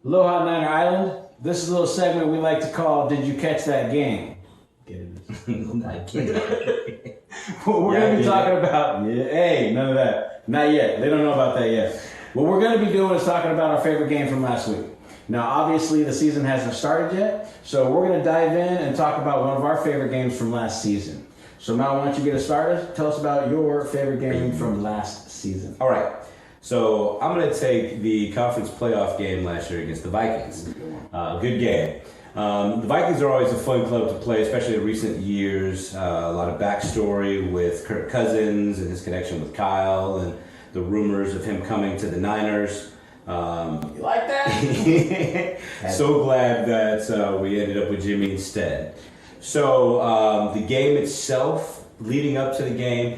Aloha Niner Island. This is a little segment we like to call "Did You Catch That Game?" I get it. What we're going to be talking about, hey, none of that. Not yet. They don't know about that yet. What we're going to be doing is talking about our favorite game from last week. Now, obviously, the season hasn't started yet, so we're going to dive in and talk about one of our favorite games from last season. So, Mal, why don't you get us started? Tell us about your favorite game from last season. All right. So I'm going to take the conference playoff game last year against the Vikings. Good game. The Vikings are always a fun club to play, especially in recent years. A lot of backstory with Kirk Cousins and his connection with Kyle and the rumors of him coming to the Niners. You like that? So glad that we ended up with Jimmy instead. So the game itself, leading up to the game,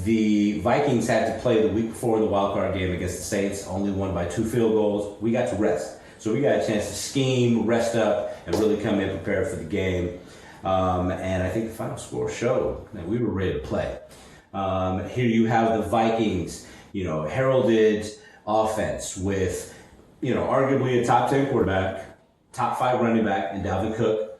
the Vikings had to play the week before the wild card game against the Saints, only won by 2 field goals. We got to rest. So we got a chance to scheme, rest up, and really come in prepared for the game. And I think the final score showed that we were ready to play. Here you have the Vikings, heralded offense with, arguably a top 10 quarterback, top 5 running back in Dalvin Cook,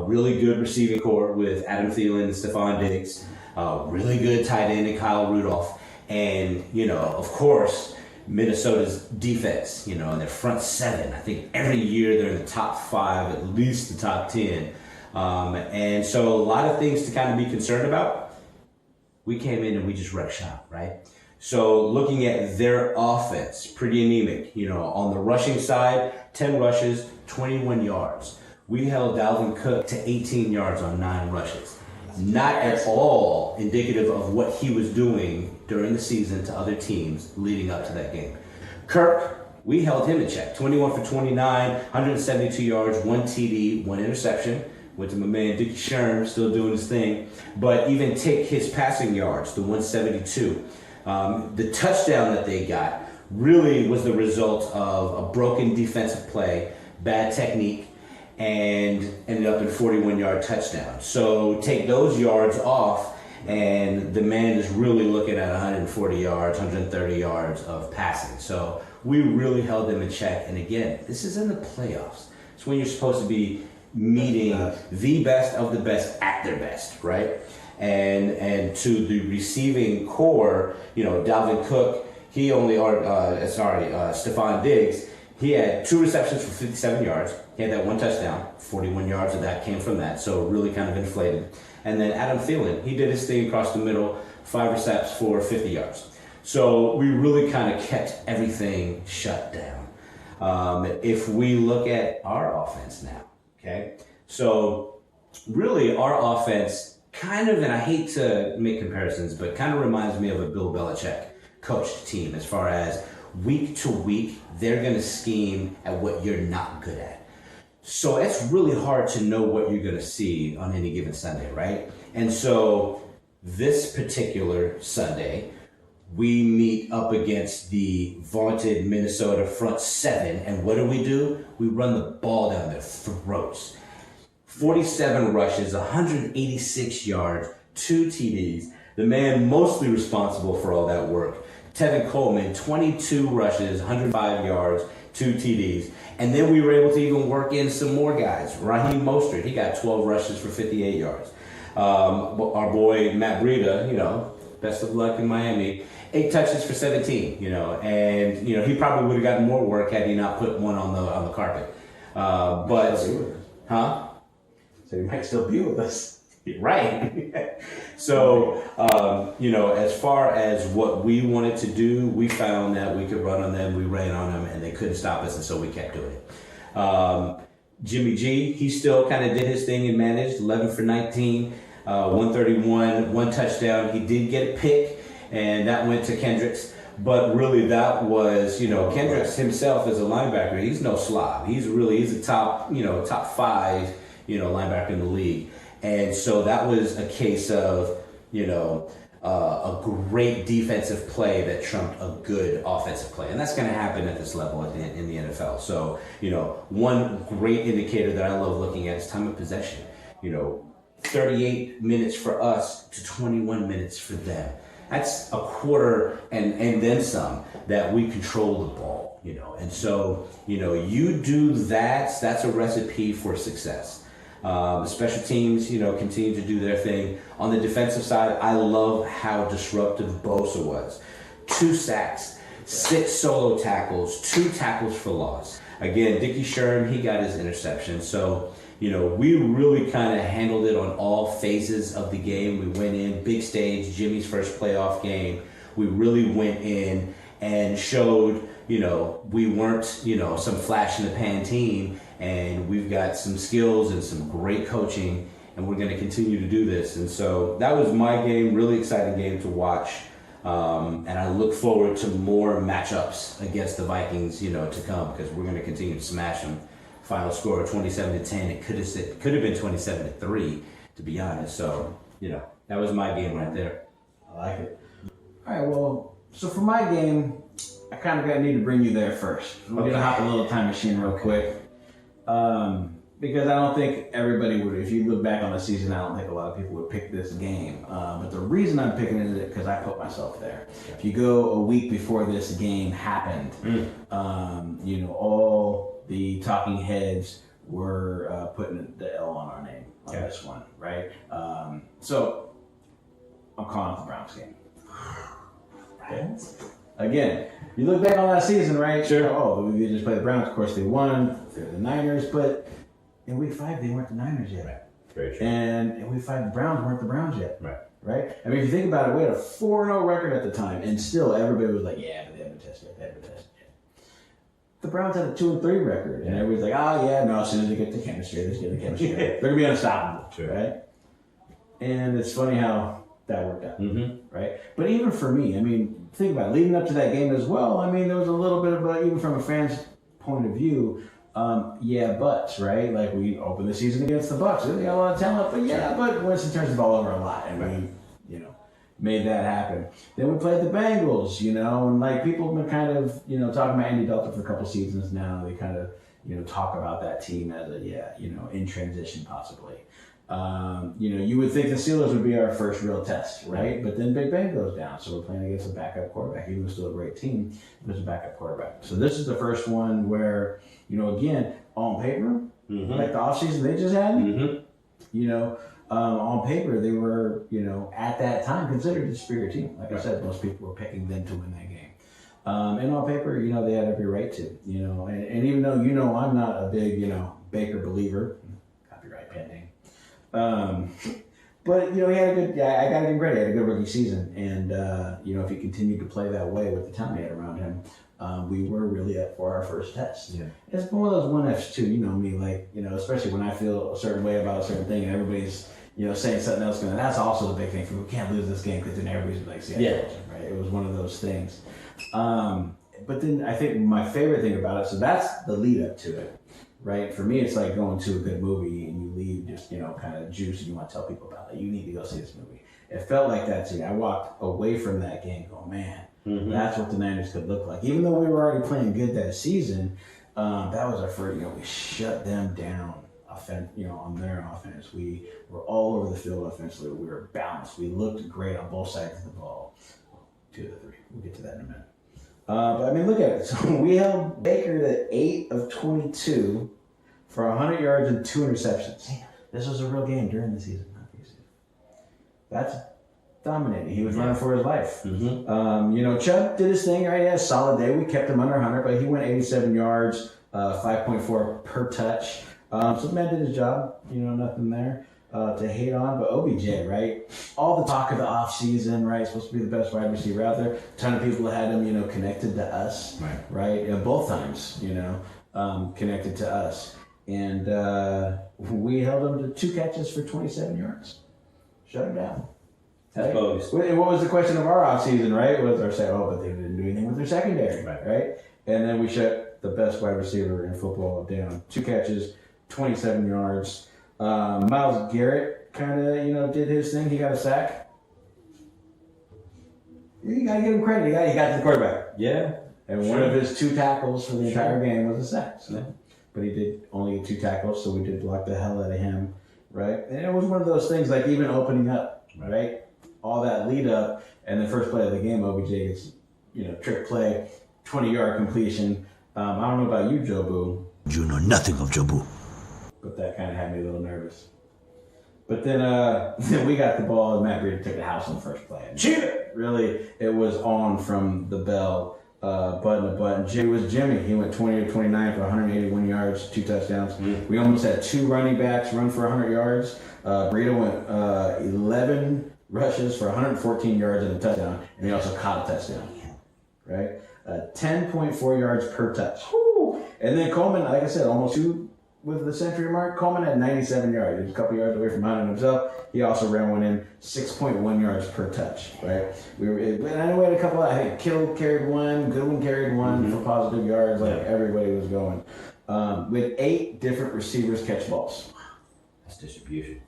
really good receiving core with Adam Thielen and Stephon Diggs, really good tight end in Kyle Rudolph, and, of course, Minnesota's defense, and their front 7. I think every year they're in the top 5, at least the top 10. And so a lot of things to kind of be concerned about. We came in and we just wrecked shop, right? So looking at their offense, pretty anemic. On the rushing side, 10 rushes, 21 yards. We held Dalvin Cook to 18 yards on 9 rushes. Not at all indicative of what he was doing during the season to other teams leading up to that game. Kirk, we held him in check. 21 for 29, 172 yards, 1 TD, 1 interception. Went to my man Dickie Sherm, still doing his thing. But even take his passing yards, the 172. The touchdown that they got really was the result of a broken defensive play, bad technique, and ended up in 41-yard touchdown. So take those yards off, and the man is really looking at 140 yards, 130 yards of passing. So we really held them in check. And again, this is in the playoffs. It's when you're supposed to be meeting the best of the best at their best, right? And to the receiving core, Dalvin Cook, Stephon Diggs, he had 2 receptions for 57 yards. He had that 1 touchdown. 41 yards of that came from that, so really kind of inflated. And then Adam Thielen, he did his thing across the middle, 5 receptions for 50 yards. So we really kind of kept everything shut down. If we look at our offense now, okay? So really our offense kind of, and I hate to make comparisons, but kind of reminds me of a Bill Belichick coached team as far as week to week, they're going to scheme at what you're not good at. So it's really hard to know what you're going to see on any given Sunday, right? And so this particular Sunday, we meet up against the vaunted Minnesota front 7. And what do? We run the ball down their throats. 47 rushes, 186 yards, 2 TDs. The man mostly responsible for all that work, Tevin Coleman, 22 rushes, 105 yards, 2 TDs. And then we were able to even work in some more guys. Raheem Mostert, he got 12 rushes for 58 yards. Our boy Matt Breida, best of luck in Miami, 8 touches for 17, and he probably would have gotten more work had he not put one on the carpet. So he might still be with us. Right. So, as far as what we wanted to do, we found that we could run on them, we ran on them, and they couldn't stop us, and so we kept doing it. Jimmy G, he still kind of did his thing and managed, 11 for 19, 131, 1 touchdown. He did get a pick, and that went to Kendricks. But really that was, Kendricks himself as a linebacker, he's no slob. He's a top 5, linebacker in the league. And so that was a case of, a great defensive play that trumped a good offensive play. And that's going to happen at this level in the NFL. So, one great indicator that I love looking at is time of possession. 38 minutes for us to 21 minutes for them. that's a quarter and then some that we control the ball, and so, you do that, that's a recipe for success. The special teams, continue to do their thing. On the defensive side, I love how disruptive Bosa was. 2 sacks, 6 solo tackles, 2 tackles for loss. Again, Dickie Sherm, he got his interception. So, we really kind of handled it on all phases of the game. We went in, big stage, Jimmy's first playoff game. We really went in and showed, we weren't, some flash in the pan team, and we've got some skills and some great coaching, and we're going to continue to do this. And so that was my game, really exciting game to watch. And I look forward to more matchups against the Vikings, to come, because we're going to continue to smash them. Final score 27-10. It could have been 27-3, to be honest. So, that was my game right there. I like it. All right, well, so for my game, I kind of need to bring you there first. We're going to hop in a little time machine real quick. Because I don't think everybody would, if you look back on the season, I don't think a lot of people would pick this game. But the reason I'm picking it is because I put myself there. If you go a week before this game happened, all the talking heads were putting the L on our name on this one, right? So I'm calling out the Browns game. Browns? Again, you look back on that season, right? Sure. Oh, they just played the Browns. Of course, they won. They're the Niners, but in Week 5, they weren't the Niners yet. Right. Very true. And in Week 5, the Browns weren't the Browns yet. Right. Right? I mean, if you think about it, we had a 4-0 record at the time, and still everybody was like, yeah, but they haven't tested yet. They haven't tested yet. The Browns had a 2-3 record, and everybody's like, oh, yeah, no, as soon as they get the chemistry, they're going to be unstoppable. True. Right? And it's funny how that worked out. Mm-hmm. Right? But even for me, I mean, think about it, leading up to that game as well, I mean, there was a little bit of even from a fan's point of view, buts, right? Like, we opened the season against the Bucks. They got a lot of talent, but but Winston turns the ball over a lot, and we, made that happen. Then we played the Bengals, and like people have been kind of, talking about Andy Dalton for a couple seasons now. They kind of, talk about that team as in transition possibly. You would think the Steelers would be our first real test, right? But then Big Ben goes down, so we're playing against a backup quarterback. Even though it's still a great team, there's a backup quarterback. So this is the first one where, again, on paper, like the offseason they just had, on paper they were, at that time considered a superior team. Like I said, most people were picking them to win that game. And on paper, they had every right to, and even though, I'm not a big, Baker believer, copyright pending. But he had a good. I got to give him credit. He had a good rookie season, and if he continued to play that way with the talent he had around him, we were really up for our first test. Yeah, it's one of those 1Fs too. You know me, like especially when I feel a certain way about a certain thing, and everybody's saying something else. That's also the big thing for me. We can't lose this game because then everybody's like, right? It was one of those things. But then I think my favorite thing about it. So that's the lead up to it. Right? For me, it's like going to a good movie and you leave just, kind of juice and you want to tell people about it. You need to go see this movie. It felt like that to me. I walked away from that game going, man, that's what the Niners could look like. Even though we were already playing good that season, that was our first, we shut them down on their offense. We were all over the field offensively. We were balanced. We looked great on both sides of the ball. 2 of the 3. We'll get to that in a minute. But I mean, look at it. So we held Baker to 8 of 22 for 100 yards and 2 interceptions. This was a real game during the season, not pre-season. That's dominating. He was running for his life. Chubb did his thing, right? He had a solid day. We kept him under 100, but he went 87 yards, 5.4 per touch. So the man did his job. Nothing there to hate on. But OBJ, right? All the talk of the offseason, right? Supposed to be the best wide receiver out there. A ton of people had him, connected to us, right? Both times, connected to us. And we held him to 2 catches for 27 yards. Shut him down. That's bogus. And what was the question of our offseason, right? Was our say, but they didn't do anything with their secondary, right? And then we shut the best wide receiver in football down. 2 catches, 27 yards. Myles Garrett kind of, did his thing. He got a sack. You got to give him credit. He got to the quarterback. Yeah. And one of his 2 tackles for the entire game was a sack. So. Yeah. But he did only get 2 tackles, so we did block the hell out of him, right? And it was one of those things, like even opening up, right? All that lead up, And the first play of the game, OBJ gets, trick play, 20-yard completion. I don't know about you, Joe Boo. You know nothing of Joe Boo. But that kind of had me a little nervous. But then we got the ball, and Matt Breida took the house on the first play. Cheater! Really, it was on from the bell, button to button. Jimmy was Jimmy. He went 20 to 29 for 181 yards, 2 touchdowns. Mm-hmm. We almost had 2 running backs run for 100 yards. Breida went 11 rushes for 114 yards and a touchdown, and he also caught a touchdown. Right? 10.4 yards per touch. Woo! And then Coleman, like I said, almost 2 with the century mark. Coleman had 97 yards. He was a couple yards away from 100 himself. He also ran one in, 6.1 yards per touch, right? I know we had a couple, I think Kittle carried one, Goodwin carried one for positive yards, like everybody was going. With 8 different receivers catch balls. That's distribution.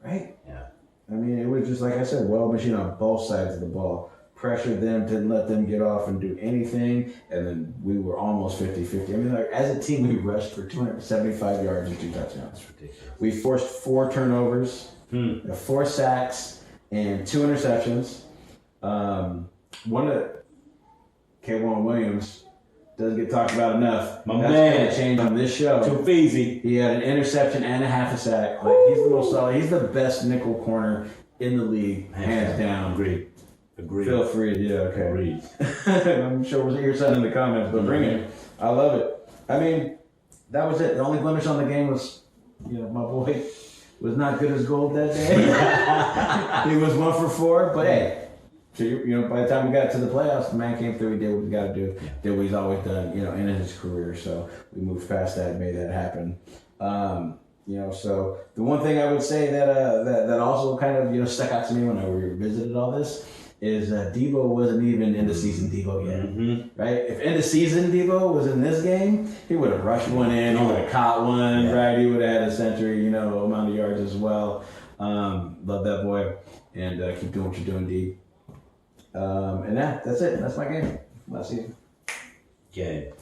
Right? Yeah. I mean, it was just, like I said, well machine on both sides of the ball. Pressured them, didn't let them get off and do anything, and then we were almost 50-50. I mean, as a team, we rushed for 275 yards and 2 touchdowns. That's ridiculous. We forced 4 turnovers, 4 sacks, and 2 interceptions. One of K'Wan Williams doesn't get talked about enough. My That's man. going to change on this show. Too easy. He had an interception and a half a sack. Like, he's the most solid. He's the best nickel corner in the league, hands down. Agreed. Feel free to, okay. Agreed. I'm sure we'll hear something in the comments, but bring it. I love it. I mean, that was it. The only blemish on the game was, my boy was not good as gold that day. He was 1 for 4, but hey, by the time we got to the playoffs, the man came through. He did what he got to do. Did what he's always done, in his career. So we moved past that and made that happen. So the one thing I would say that also kind of stuck out to me when I revisited all this is Debo wasn't even end of season Debo yet, right? If end of season Debo was in this game, he would have rushed one in, he would have caught one, right? He would have had a century, amount of yards as well. Love that boy, and keep doing what you're doing, D. And that's it. That's my game last season. Game.